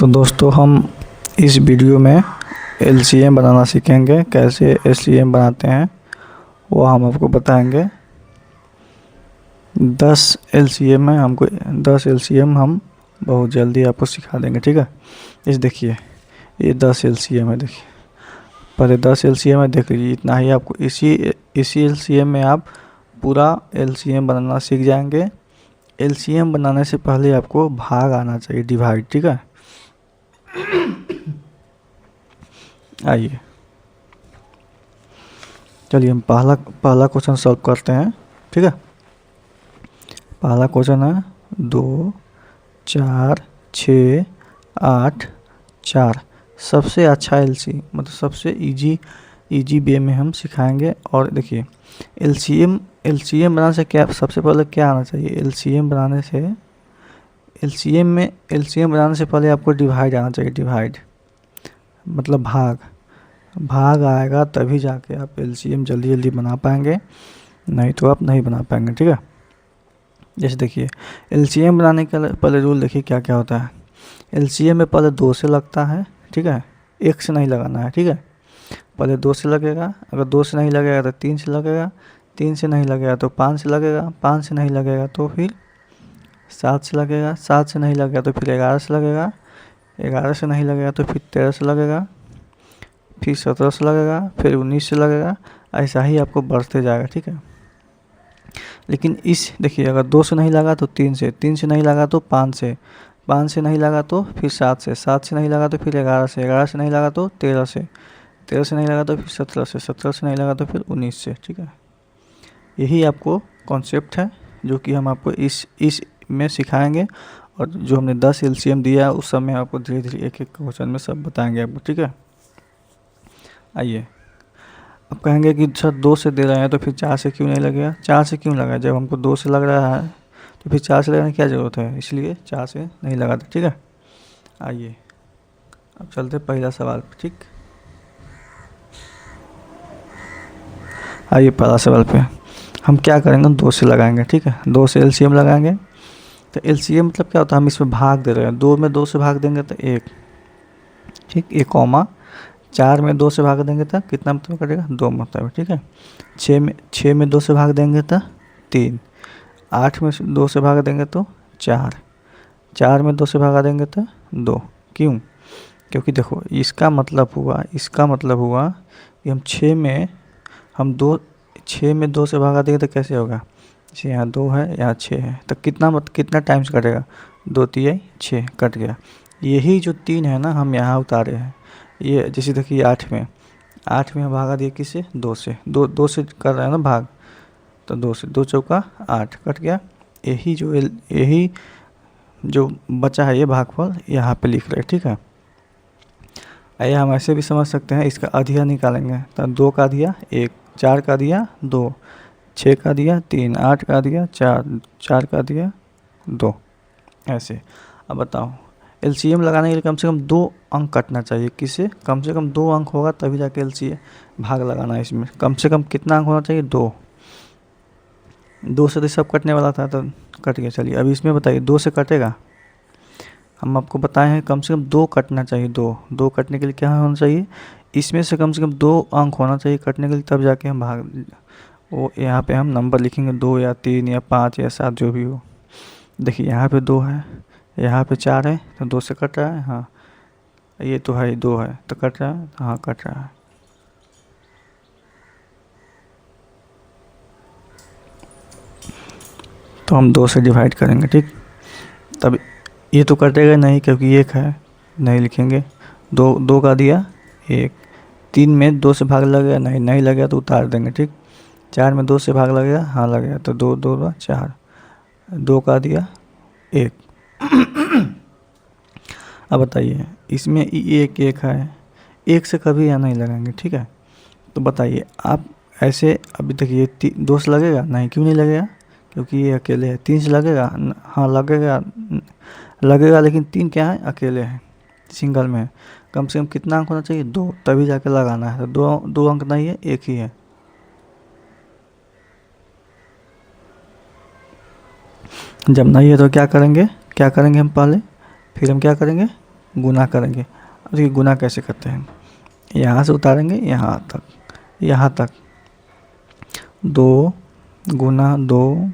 तो दोस्तों हम इस वीडियो में एलसीएम बनाना सीखेंगे। कैसे एलसीएम बनाते हैं वो हम आपको बताएंगे। 10 एलसीएम है, हमको 10 एलसीएम हम बहुत जल्दी आपको सिखा देंगे, ठीक है। इस देखिए ये 10 एलसीएम है, देखिए पहले 10 एलसीएम है, देख लीजिए इतना ही। आपको इसी एलसीएम में आप पूरा एलसीएम बनाना सीख जाएंगे। एलसीएम बनाने से पहले आपको भाग आना चाहिए, डिवाइड, ठीक है। आइए चलिए हम पहला क्वेश्चन सॉल्व करते हैं, ठीक है। पहला क्वेश्चन है 2 4 6 8 4। सबसे अच्छा एलसी मतलब सबसे इजी वे में हम सिखाएंगे। और देखिए एलसीएम बनाने से क्या सबसे पहले क्या आना चाहिए। एलसीएम बनाने से पहले आपको डिवाइड आना चाहिए। डिवाइड मतलब भाग आएगा तभी जाके आप एलसीएम जल्दी बना पाएंगे, नहीं तो आप नहीं बना पाएंगे, ठीक है। जैसे देखिए एलसीएम बनाने के पहले रूल देखिए क्या क्या होता है। एलसीएम में पहले 2 से लगता है, ठीक है। 1 से नहीं लगाना है, ठीक है। पहले 2 से लगेगा, अगर 2 से नहीं लगेगा तो 3 से लगेगा, 3 से नहीं लगेगा तो 5 से लगेगा, 5 से नहीं लगेगा तो फिर 7 से लगेगा, 7 से नहीं लगेगा तो फिर 11 से लगेगा, 11 से नहीं लगेगा तो फिर 13 से लगेगा, फिर 17 से लगेगा, फिर 19 से लगेगा। ऐसा ही आपको बढ़ते जाएगा, ठीक है। लेकिन इस देखिए अगर 2 से नहीं लगा तो 3 से, 3 से नहीं लगा तो 5 से, 5 से नहीं लगा तो फिर 7 से, 7 से नहीं लगा तो फिर 11 से, 11 से नहीं लगा तो 13 से, 13 से नहीं लगा तो फिर 17 से, 17 से नहीं लगा तो फिर 19 से, ठीक है। यही आपको कॉन्सेप्ट है जो कि हम आपको इस में सिखाएंगे। और जो हमने 10 एलसीएम दिया उस सब में आपको धीरे धीरे एक एक क्वेश्चन में सब बताएंगे आपको, ठीक है। आइए अब कहेंगे कि सर 2 से दे रहे हैं तो फिर 4 से क्यों नहीं लगेगा। 4 से क्यों लगा, जब हमको 2 से लग रहा है तो फिर 4 से लगाने की क्या ज़रूरत है, इसलिए 4 से नहीं लगाते, ठीक है। आइए अब चलते पहला सवाल पे, ठीक। आइए पहला सवाल पे हम क्या करेंगे, 2 से लगाएंगे, ठीक है। 2 से एलसीएम लगाएंगे। तो एलसीएम मतलब क्या होता है, हम इसमें भाग दे रहे हैं। 2 में 2 से भाग देंगे तो 1, ठीक, 1 कॉमा। 4 में 2 से भाग देंगे तो कितना मतलब कटेगा, 2 मतलब, ठीक है। 6 में 2 से भाग देंगे तो 3, 8 में 2 से भाग देंगे तो 4, 4 में 2 से भागा देंगे तो 2। क्यों, क्योंकि देखो इसका मतलब हुआ कि हम 6 में 2 से भागा देंगे तो कैसे होगा। जैसे यहाँ 2 है, यहाँ 6 है, तो कितना टाइम से कटेगा, 2 3 6 कट गया। यही जो 3 है ना हम यहाँ उतारे हैं। ये जैसे देखिए 8 में भागा दिए किससे, 2 से, 2 से कर रहे हैं ना भाग, तो 2 से 2 चौका 8 कट गया। यही जो बचा है ये भागफल यहाँ पे लिख रहे हैं, ठीक है। आइए हम ऐसे भी समझ सकते हैं, इसका अधिया निकालेंगे तो 2 का अधिया 1, 4 का अधिया 2, 6 का दिया 3, 8 का दिया 4, 4 का दिया 2, ऐसे। अब बताओ एलसीएम लगाने के लिए कम से कम 2 अंक कटना चाहिए। किससे, कम से कम 2 अंक होगा तभी जाके एलसीएम भाग लगाना है। इसमें कम से कम कितना अंक होना चाहिए, 2 से तो सब कटने वाला था तो कट गया। चलिए अब इसमें बताइए 2 से कटेगा, हम आपको बताए हैं कम से कम 2 कटना चाहिए। 2 कटने के लिए क्या होना चाहिए, इसमें से कम 2 अंक होना चाहिए कटने के लिए, तब जाके हम भाग वो यहाँ पे हम नंबर लिखेंगे, 2 या 3 या 5 या 7 जो भी हो। देखिए यहाँ पे 2 है, यहाँ पे 4 है, तो 2 से कट रहा है, हाँ। ये तो है 2 है तो कट रहा है, हाँ कट रहा है। तो हम 2 से डिवाइड करेंगे, ठीक। तब ये तो कटेगा नहीं क्योंकि 1 है, नहीं लिखेंगे। 2 का दिया 1, 3 में 2 से भाग लगेगा, नहीं लगेगा तो उतार देंगे, ठीक। 4 में 2 से भाग लगेगा, हाँ लगेगा, तो 2 2 4, 2 का दिया 1। अब बताइए इसमें 1 है, 1 से कभी यहाँ नहीं लगाएंगे, ठीक है। तो बताइए आप ऐसे, अभी देखिए 2 से लगेगा नहीं, क्यों नहीं लगेगा, क्योंकि ये अकेले है। 3 से लगेगा, हाँ लगेगा लेकिन 3 क्या है, अकेले है, सिंगल में है। कम से कम कितना अंक होना चाहिए, 2, तभी जाके लगाना है। तो 2 अंक नहीं है, 1 ही है। जब नहीं है तो क्या करेंगे हम पहले, फिर हम क्या करेंगे, गुना करेंगे। अब देखिए गुना कैसे करते हैं, यहाँ से उतारेंगे यहाँ तक 2 गुना 2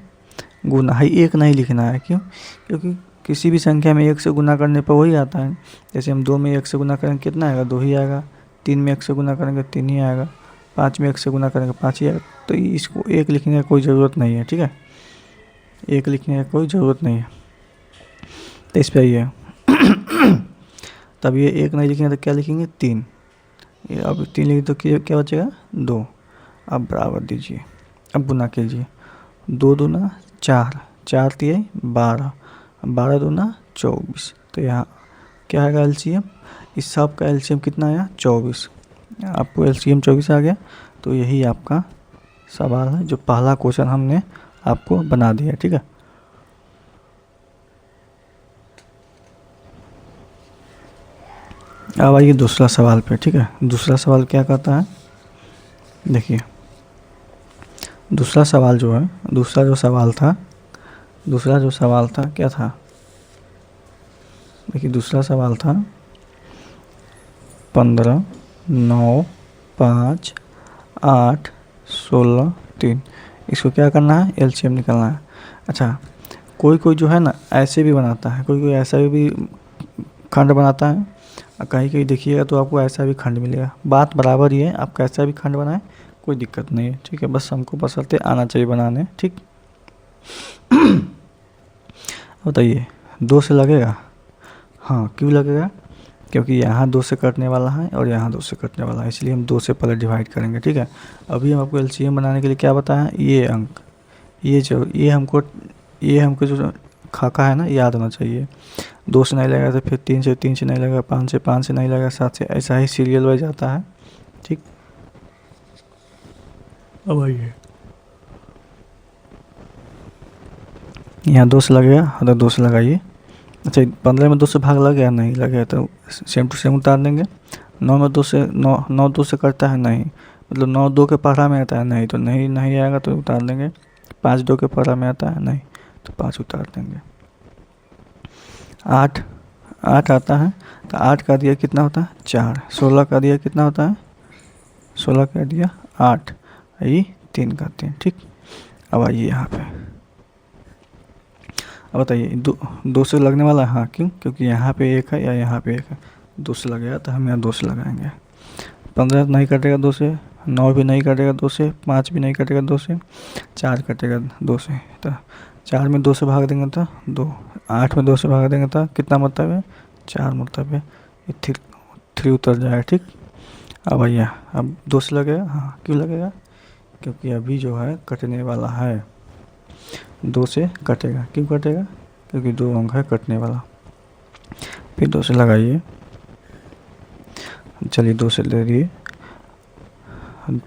गुना है, एक नहीं लिखना है। क्यों? क्योंकि किसी भी संख्या में 1 से गुना करने पर वही आता है। जैसे हम 2 में 1 से गुना करेंगे कितना आएगा, 2 ही आएगा। 3 में 1 से गुना करेंगे 3 ही आएगा। 5 में 1 से गुना करेंगे 5 ही आएगा। तो इसको 1 लिखने की कोई ज़रूरत नहीं है, ठीक है, 1 लिखने की कोई ज़रूरत नहीं है। तो इस पर आइए तब ये 1 नहीं लिखेंगे तो क्या लिखेंगे, 3। ये अब 3 लिखे तो क्या बचेगा, 2। अब बराबर दीजिए, अब गुना कीजिए। 2 दूना 4, 4 तिया 12, 12 दूना 24। तो यहाँ क्या आएगा एलसीएम, इस सब का एलसीएम कितना आया, 24। आपको एलसीएम 24 आ गया। तो यही आपका सवाल है, जो पहला क्वेश्चन हमने आपको बना दिया, ठीक है। अब आइए दूसरा सवाल पे, ठीक है। दूसरा सवाल क्या कहता है, देखिए दूसरा सवाल जो है, दूसरा जो सवाल था क्या था, देखिए दूसरा सवाल था 15 9 5 8 16 3। इसको क्या करना है, एलसीएम निकालना है। अच्छा, कोई जो है ना ऐसे भी बनाता है, कोई ऐसा भी खंड बनाता है, और कहीं देखिएगा तो आपको ऐसा भी खंड मिलेगा। बात बराबर ही है, आप कैसा भी खंड बनाएं कोई दिक्कत नहीं है, ठीक है, बस हमको बशर्ते आना चाहिए बनाने, ठीक। बताइए 2 से लगेगा, हाँ क्यों लगेगा, क्योंकि यहाँ 2 से कटने वाला है और यहाँ 2 से कटने वाला है, इसलिए हम 2 से पहले डिवाइड करेंगे, ठीक है। अभी हम आपको एलसीएम बनाने के लिए क्या बताया, ये अंक, ये हमको जो खाका है ना याद होना चाहिए। 2 से नहीं लगेगा तो फिर 3 से नहीं लगेगा, 5 से नहीं लगेगा, 7 से, ऐसा ही सीरियल वाइज आता है, ठीक। अब आइए यहाँ 2 से लगेगा, तो 2 से लगाइए। अच्छा 15 में 2 से भाग लग गया, नहीं लगेगा तो सेम टू सेम उतार देंगे। 9 में 2 से 9 2 से करता है, नहीं, मतलब 9 2 के पहरा में आता है, नहीं, तो नहीं आएगा तो उतार देंगे। 5 2 के पहरा में आता है, नहीं, तो 5 उतार देंगे। 8 आता है, तो 8 का दिया कितना होता है, 4। 16 का दिया कितना होता है, 16 का दिया 8, ये 3 करते हैं, ठीक। अब आइए यहाँ पे, अब बताइए 2 से लगने वाला है, हाँ क्यों, क्योंकि यहाँ पे 1 है या यहाँ पे 1 है, 2 से लगेगा तो हम यहाँ 2 से लगाएंगे। 15 नहीं कटेगा 2 से, 9 भी नहीं कटेगा 2 से, 5 भी नहीं कटेगा 2 से, 4 कटेगा 2 से, तो 4 में 2 से भाग देंगे तो 2, 8 में 2 से भाग देंगे तो कितना मतलब है, 4 मतलब है, ये 3 उतर जाएगा, ठीक। अब भैया अब 2 से लगेगा, हाँ क्यों लगेगा, क्योंकि अभी जो है कटने वाला है, 2 से कटेगा, क्यों कटेगा, क्योंकि 2 अंक है कटने वाला। फिर 2 से लगाइए, चलिए 2 से ले लिए।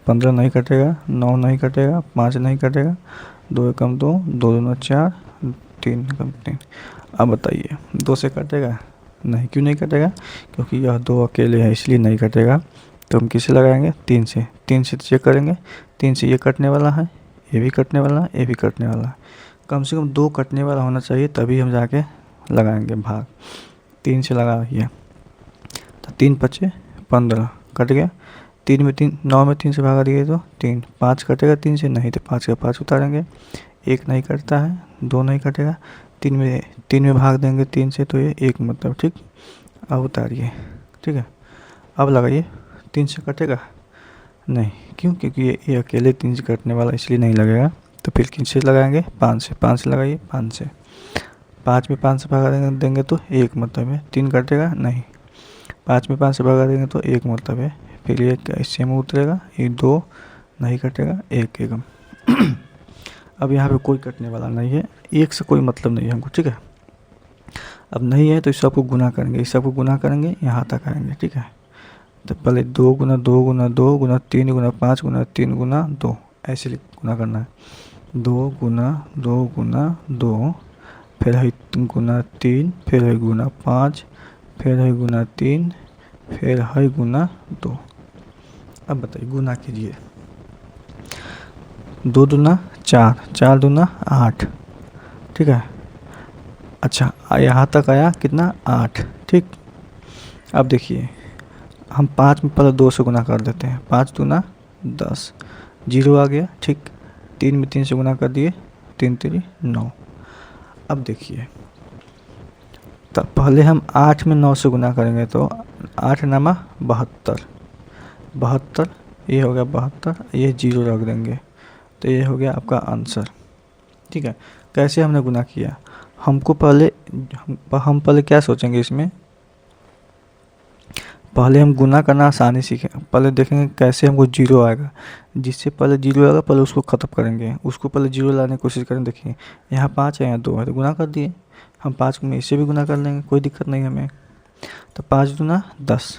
15 नहीं कटेगा, 9 नहीं कटेगा, 5 नहीं कटेगा, 2 एकम 2, 2 दूना 4, 3 एकम 3। अब बताइए 2 से कटेगा, नहीं, क्यों नहीं कटेगा, क्योंकि यह 2 अकेले है इसलिए नहीं कटेगा। तो हम किसे लगाएंगे, 3 से। 3 से चेक करेंगे, 3 से ये कटने वाला है, ये भी कटने वाला है, ये भी कटने वाला है, कम से कम 2 कटने वाला होना चाहिए, तभी हम जाके लगाएंगे भाग। 3 से लगाइए तो 3 5 15 कट गया। 9 में 3 से भागा दिए तो 3, 5 कटेगा 3 से, नहीं, तो 5 का 5 उतारेंगे। 1 नहीं कटता है, 2 नहीं कटेगा, 3 में भाग देंगे 3 से, तो ये 1 मतलब, ठीक। अब उतारिए, ठीक है। अब लगाइए, 3 से कटेगा, नहीं, क्यों, क्योंकि ये अकेले 3 से कटने वाला इसलिए नहीं लगेगा। तो फिर किससे लगाएंगे, 5 से लगाइए, 5 से। 5 में 5 से भगा देंगे तो 1 मतलब है, 3 कटेगा, नहीं, 5 में 5 से भगा देंगे तो 1 मतलब है। फिर ये इससे में उतरेगा, ये 2 नहीं कटेगा, 1 एकम। अब यहाँ पे कोई कटने वाला नहीं है, 1 से कोई मतलब नहीं है हमको, ठीक है। अब नहीं है तो इस सबको गुना करेंगे, इस सबको गुना करेंगे, यहाँ तक आएंगे, ठीक है। तो पहले 2 गुना 2 गुना 2 गुना 3 गुना 5 गुना 3 गुना 2, ऐसे गुना करना है। 2 गुना 2 गुना 2, फिर है गुना 3, फिर है गुना 5, फिर है गुना 3, फिर है गुना 2। अब बताइए गुना कीजिए, 2 दूना 4, 4 दूना 8, ठीक है। अच्छा यहाँ तक आया कितना, 8, ठीक। अब देखिए हम 5 में पहले 2 से गुना कर देते हैं, 5 दूना 10, जीरो आ गया, ठीक। 3 में 3 से गुना कर दिए, 3 3 9। अब देखिए तब पहले हम 8 में 9 से गुना करेंगे तो 8 नामा 72, 72 ये हो गया 72, ये जीरो रख देंगे तो ये हो गया आपका आंसर, ठीक है। कैसे हमने गुना किया, हमको पहले हम पहले क्या सोचेंगे इसमें, पहले हम गुना करना आसानी सीखें, पहले देखेंगे कैसे हमको जीरो आएगा, जिससे पहले जीरो आएगा पहले उसको ख़त्म करेंगे, उसको पहले जीरो लाने की कोशिश करें। देखिए यहाँ 5 है, यहाँ 2 है तो गुना कर दिए, हम 5 में इससे भी गुना कर लेंगे, कोई दिक्कत नहीं हमें। तो 5 दूना 10,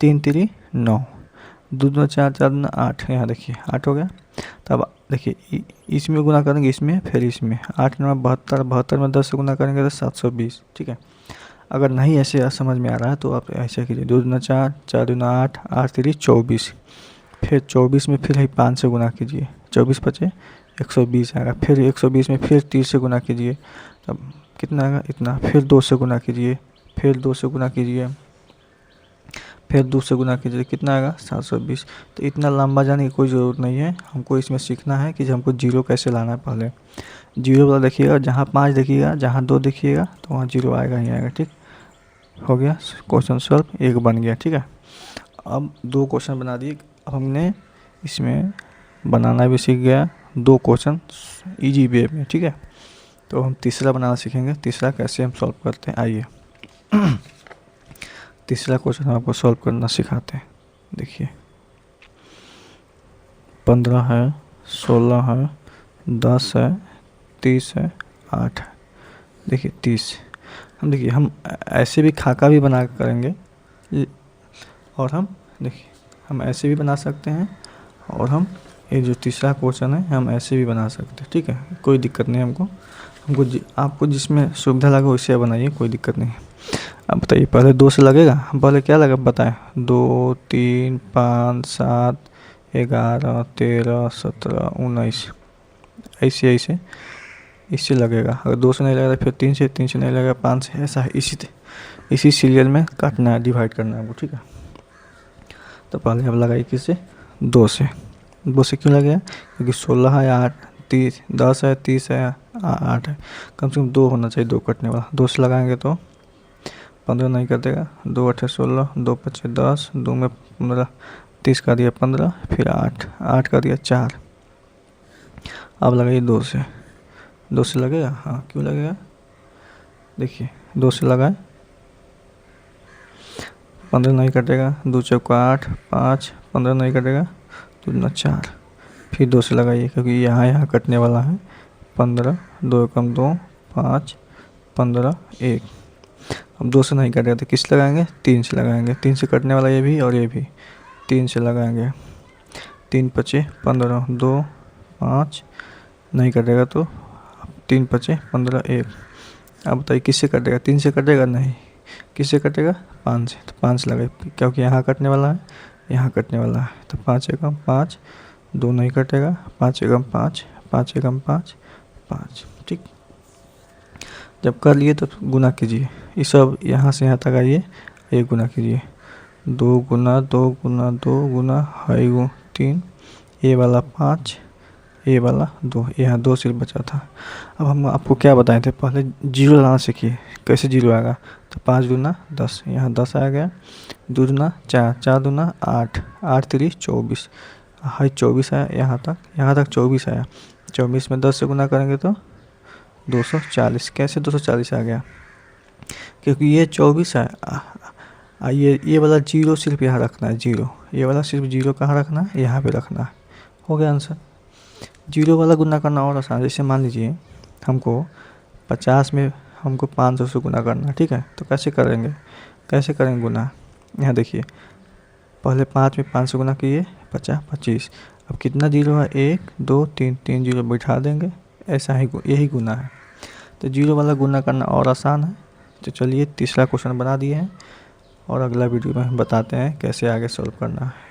3 3 9, 2 दूना 4, 4 दूना 8, यहाँ देखिए 8 हो गया। तब देखिए इसमें गुना करेंगे, इसमें फिर इसमें, 8 9 72, 72 में 10 से गुना करेंगे तो 720, ठीक है। अगर नहीं ऐसे समझ में आ रहा है तो आप ऐसे कीजिए, 2 दूना 4, 4 दूना 8, 8 3 24, फिर 24 में फिर 5 से गुना कीजिए, 24 पचे 120 आएगा, फिर 120 में फिर 30 से गुना कीजिए, तब कितना आएगा इतना, फिर 2 से गुना कीजिए, फिर 2 से गुना कीजिए, फिर 2 से गुना कीजिए, कितना आएगा 720। तो इतना लंबा जाने की कोई ज़रूरत नहीं है, हमको इसमें सीखना है कि हमको जीरो कैसे लाना है। पहले जीरो वाला देखिएगा, जहाँ 5 देखिएगा, जहाँ 2 देखिएगा तो वहाँ जीरो आएगा ही आएगा, ठीक हो गया। क्वेश्चन सॉल्व, एक बन गया, ठीक है। अब 2 क्वेश्चन बना दिए, अब हमने इसमें बनाना भी सीख गया 2 क्वेश्चन इजी वे में, ठीक है। तो हम तीसरा बनाना सीखेंगे, तीसरा कैसे हम सॉल्व करते हैं, आइए तीसरा क्वेश्चन हम आपको सॉल्व करना सिखाते हैं। देखिए 15 है, 16 है, 10 है, 30 है, 8 है। देखिए 30, हम देखिए हम ऐसे भी खाका भी बना करेंगे, और हम देखिए हम ऐसे भी बना सकते हैं, और हम ये जो तीसरा क्वेश्चन है हम ऐसे भी बना सकते हैं, ठीक है। कोई दिक्कत नहीं हमको, आपको जिसमें सुविधा लगे वैसे बनाइए, कोई दिक्कत नहीं। अब बताइए पहले 2 से लगेगा, पहले क्या लगा बताएं, 2 3 5 7 11 13 17 19, ऐसे ऐसे इससे लगेगा। अगर 2 से नहीं लगेगा फिर 3 से, 3 से नहीं लगेगा 5 से, ऐसा है, इसी सीरियल में काटना है, डिवाइड करना है वो, ठीक है। तो पहले अब लगाइए किससे, 2 से। 2 से क्यों लगेगा, क्योंकि 16 है, 8 30 10 है, 30 है, 8 है, कम से कम 2 होना चाहिए, 2 कटने वाला। 2 से लगाएंगे तो 15 नहीं कटेगा, 2 8 16, 2 5 10, 2 में 15, 30 का दिया 15, फिर 8 8 का दिया 4। अब लगाइए 2 से, 2 से लगेगा, हाँ क्यों लगेगा, देखिए 2 से लगाए, 15 नहीं कटेगा, 2 चौका 8 5, 15 नहीं कटेगा, 2 दूना 4, फिर 2 से लगाइए क्योंकि यहाँ कटने वाला है, 15 2 कम 2 5 15 1। अब 2 से नहीं कटेगा तो किस लगाएंगे, 3 से लगाएंगे, 3 से कटने वाला ये भी और ये भी, 3 से लगाएंगे, 3 पचे 15, 2 5 नहीं कटेगा तो 3 पचे 15 1। अब बताइए किससे कटेगा, 3 से कटेगा नहीं, किससे कटेगा, 5 से, तो 5 लगाए क्योंकि यहाँ कटने वाला है, यहाँ कटने वाला है, तो 5 एकम 5, 2 नहीं कटेगा, 5 एकम 5, 5 एकम 5 5, ठीक। जब कर लिए तो गुना कीजिए, ये सब यहाँ से यहाँ तक आइए, ये गुना कीजिए, 2 गुना 2 गुना 2 गुना है 3, ये वाला 5, ये वाला 2, यहाँ 2 सिर्फ बचा था। अब हम आपको क्या बताए थे, पहले जीरो लाना सीखिए, कैसे जीरो आएगा, तो 5 दूना 10, यहाँ 10 आ गया, 2 दूना 4, 4 दूना 8, 8 3 24, है 24 आया, यहाँ तक 24 आया, 24 में 10 से गुना करेंगे तो 240, कैसे 240 आ गया, क्योंकि ये 24 है, ये वाला जीरो सिर्फ यहाँ रखना है, जीरो, ये वाला सिर्फ जीरो कहाँ रखना है, यहाँ पे रखना है, हो गया आंसर। जीरो वाला गुना करना और आसान, जैसे मान लीजिए हमको 50 में हमको 500 से गुना करना है, ठीक है, तो कैसे करेंगे गुना, यहाँ देखिए पहले 5 में 5 से गुना किए 50 25, अब कितना जीरो है, 1 2 3, 3 जीरो बैठा देंगे, ऐसा ही यही गुना है। तो जीरो वाला गुना करना और आसान है। तो चलिए तीसरा क्वेश्चन बना दिए हैं, और अगला वीडियो में हम बताते हैं कैसे आगे सॉल्व करना है।